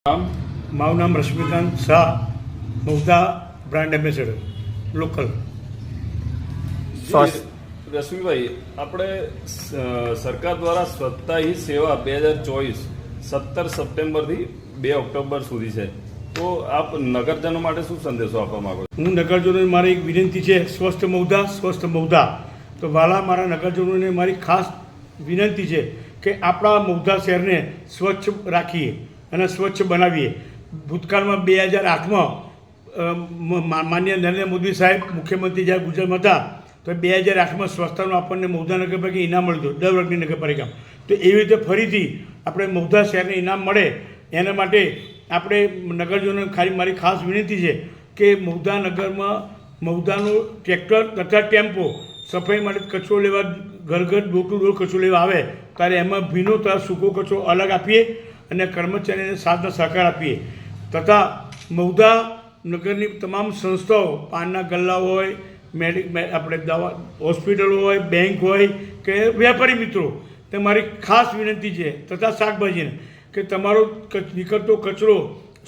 મારું નામ રશ્મિકાંત શાહ, મૌધા બ્રાન્ડ એમ્બેસેડર લોકલ. રશ્મિભાઈ, આપણે સરકાર દ્વારા સ્વચ્છતા હી સેવા 2024 17 સપ્ટેમ્બરથી 2 ઓક્ટોબર સુધી છે, તો આપ નગરજનો માટે શું સંદેશો આપવા માંગો છો? હું નગરજનોને મારી એક વિનંતી છે, સ્વસ્થ મૌધા સ્વસ્થ મૌધા. તો વાલા મારા નગરજનોને મારી ખાસ વિનંતી છે કે આપણા મૌધા શહેરને સ્વચ્છ રાખીએ અને સ્વચ્છ બનાવીએ. ભૂતકાળમાં 2008માં માનનીય નરેન્દ્ર મોદી સાહેબ મુખ્યમંત્રી જ્યારે ગુજરાતમાં હતા તો 2008માં સ્વચ્છતાનું આપણને મૌધા નગરપાલિકા ઇનામ મળ્યું દર વર્ગની નગરપાલિકા. તો એવી રીતે ફરીથી આપણે મૌધા શહેરને ઇનામ મળે એના માટે આપણે નગરજનોને મારી ખાસ વિનંતી છે કે મૌધા નગરમાં મૌધાનું ટ્રેક્ટર તથા ટેમ્પો સફાઈ માટે કચરો લેવા ઘર ઘર ડોર ટુ ડોર કચરો લેવા આવે ત્યારે એમાં ભીનો તથા સૂકો કચરો અલગ આપીએ અને કર્મચારીને સાથનો સહકાર આપીએ. તથા મૌધા નગરની તમામ સંસ્થાઓ, પાનના ગલ્લા હોય, આપણે દવા હોસ્પિટલો હોય, બેંક હોય કે વેપારી મિત્રો, તે મારી ખાસ વિનંતી છે તથા શાકભાજીને કે તમારો નીકળતો કચરો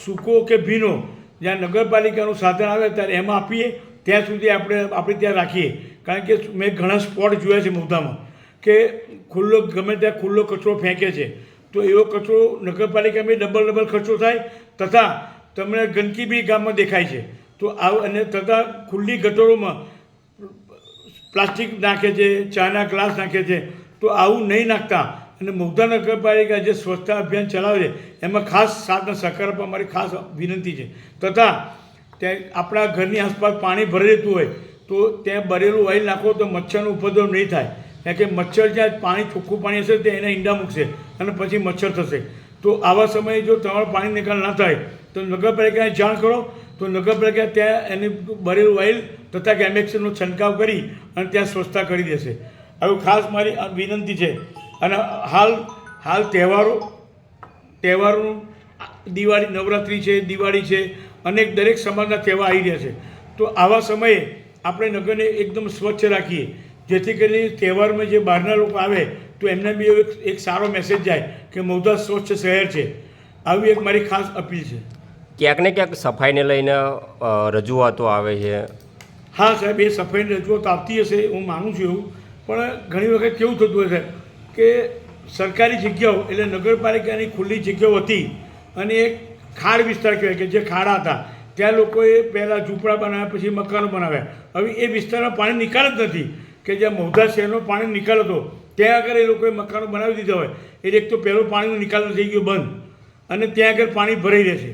સૂકો કે ભીનો જ્યાં નગરપાલિકાનું સાધન આવે ત્યારે એમાં આપીએ, ત્યાં સુધી આપણે ત્યાં રાખીએ. કારણ કે મેં ઘણા સ્પોટ જોયા છે મૌધામાં કે ગમે ત્યાં ખુલ્લો કચરો ફેંકે છે, તો એવો કચરો નગરપાલિકામાં ડબલ ખર્ચો થાય તથા તમને ગંદકી બી ગામમાં દેખાય છે. તો અને તથા ખુલ્લી ગટરોમાં પ્લાસ્ટિક નાખે છે, ચાના ગ્લાસ નાખે છે. તો આવું નહીં નાખતા અને મૌધા નગરપાલિકા જે સ્વચ્છતા અભિયાન ચલાવે છે એમાં ખાસ સાથનો સહકાર આપવા મારી ખાસ વિનંતી છે. તથા ત્યાં આપણા ઘરની આસપાસ પાણી ભરી રહેતું હોય તો ત્યાં ભરેલું ઓઇલ નાખો તો મચ્છરનો ઉપદ્રવ નહીં થાય. કારણ કે મચ્છર જ્યાં પાણી ચોખ્ખું પાણી હશે ત્યાં એના ઈંડા મૂકશે અને પછી મચ્છર થશે. તો આવા સમયે જો તમારો પાણી નિકાલ ના થાય તો નગરપાલિકાને જાણ કરો, તો નગરપાલિકા ત્યાં એની ભરેલું ઓઇલ તથા કેમેક્સનો છંટકાવ કરી અને ત્યાં સ્વચ્છતા કરી દેશે. આવું ખાસ મારી વિનંતી છે. અને હાલ તહેવારોનું દિવાળી, નવરાત્રિ છે, દિવાળી છે, અનેક દરેક સમાજના તહેવાર આવી રહ્યા છે. તો આવા સમયે આપણે નગરને એકદમ સ્વચ્છ રાખીએ જેથી કરીને તહેવારમાં જે બહારના લોકો આવે તો એમને બી એક સારો મેસેજ જાય કે મૌધા સ્વચ્છ શહેર છે. આવી એક મારી ખાસ અપીલ છે. ક્યાંક ને ક્યાંક સફાઈને લઈને રજૂઆતો આવે છે. હા સાહેબ, એ સફાઈની રજૂઆત આવતી હશે, હું માનું છું એવું. પણ ઘણી વખત કેવું થતું હોય સાહેબ કે સરકારી જગ્યાઓ એટલે નગરપાલિકાની ખુલ્લી જગ્યાઓ હતી અને એક ખાડ વિસ્તાર કહેવાય કે જે ખાડા હતા ત્યાં લોકોએ પહેલાં ઝૂંપડા બનાવ્યા, પછી મકાનો બનાવ્યા. હવે એ વિસ્તારમાં પાણી નિકાલ જ નથી કે જ્યાં મૌધા શહેરનો પાણી નિકાલ હતો ત્યાં આગળ એ લોકોએ મકાનો બનાવી દીધા હોય એટલે એક તો પહેલો પાણીનો નિકાલ થઈ ગયો બંધ અને ત્યાં આગળ પાણી ભરાઈ રહે છે.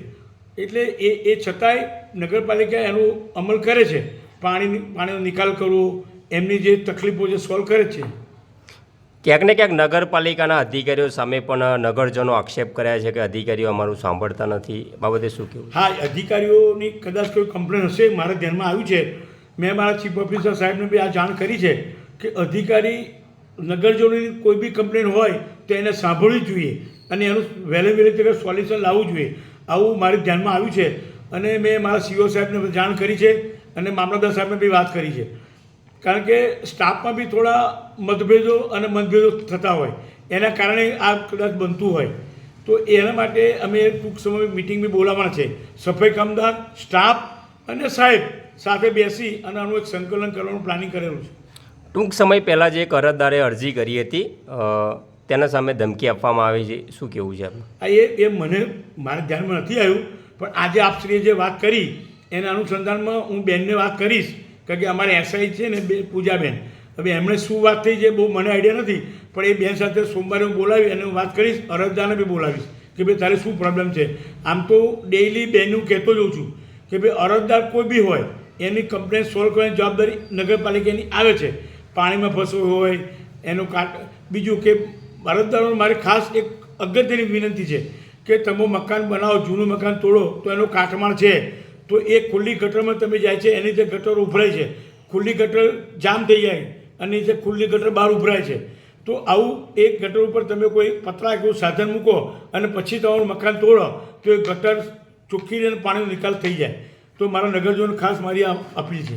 એટલે એ છતાંય નગરપાલિકા એનો અમલ કરે છે, પાણીનો નિકાલ કરવો, એમની જે તકલીફો છે સોલ્વ કરે છે. ક્યાંક ને ક્યાંક નગરપાલિકાના અધિકારીઓ સામે પણ નગરજનો આક્ષેપ કર્યા છે કે અધિકારીઓ અમારું સાંભળતા નથી. બાબતે શું કહેવું? હા, અધિકારીઓની કદાચ કોઈ કમ્પ્લેન હશે, મારા ધ્યાનમાં આવ્યું છે. મેં મારા ચીફ ઓફિસર સાહેબને બી આ જાણ કરી છે કે અધિકારી નગરજનોની કોઈ બી કમ્પ્લેન હોય તો એને સાંભળવી જોઈએ અને એનું વહેલી તકે સોલ્યુશન લાવવું જોઈએ. આવું મારી ધ્યાનમાં આવ્યું છે અને મેં મારા સીઓ સાહેબને જાણ કરી છે અને મામલતદાર સાહેબને બી વાત કરી છે. કારણ કે સ્ટાફમાં બી થોડા મતભેદો અને મતભેદો થતા હોય એના કારણે આ કદાચ બનતું હોય. તો એના માટે અમે ટૂંક સમય મિટિંગ બી બોલાવવાના છે. સફાઈ કામદાર, સ્ટાફ અને સાહેબ સાથે બેસી અને આનું એક સંકલન કરવાનું પ્લાનિંગ કરેલું છે. ટૂંક સમય પહેલાં જે અરજદારે અરજી કરી હતી તેના સામે ધમકી આપવામાં આવી છે, શું કહેવું છે આપનું? એ મારા ધ્યાનમાં નથી આવ્યું, પણ આજે આપશ્રીએ જે વાત કરી એના અનુસંધાનમાં હું બેનને વાત કરીશ. કારણ કે અમારે એસઆઈ છે ને પૂજાબેન, હવે એમણે શું વાત થઈ છે બહુ મને આઈડિયા નથી, પણ એ બેન સાથે સોમવારે હું બોલાવી અને હું વાત કરીશ. અરજદારને બી બોલાવીશ કે ભાઈ તારે શું પ્રોબ્લેમ છે. આમ તો ડેઇલી બેનનું કહેતો જ હોઉં છું કે ભાઈ અરજદાર કોઈ બી હોય એની કમ્પ્લેન સોલ્વ કરવાની જવાબદારી નગરપાલિકાની આવે છે. પાણીમાં ફસવું હોય એનું બીજું કે અરજદારોને મારી ખાસ એક અગત્યની વિનંતી છે કે તમે મકાન બનાવો, જૂનું મકાન તોડો તો એનું કાટમાળ છે તો એ ખુલ્લી ગટરમાં તમે જાય છે, એની જે ગટર ઉભરાય છે, ખુલ્લી ગટર જામ થઈ જાય અને જે ખુલ્લી ગટર બહાર ઉભરાય છે. તો આવું એક ગટર ઉપર તમે કોઈ પતરા કે સાધન મૂકો અને પછી તમારું મકાન તોડો તો એ ગટર ચોખ્ખી રહીને પાણીનો નિકાલ થઈ જાય. તો મારા નગરજનોને ખાસ મારી અપીલ છે.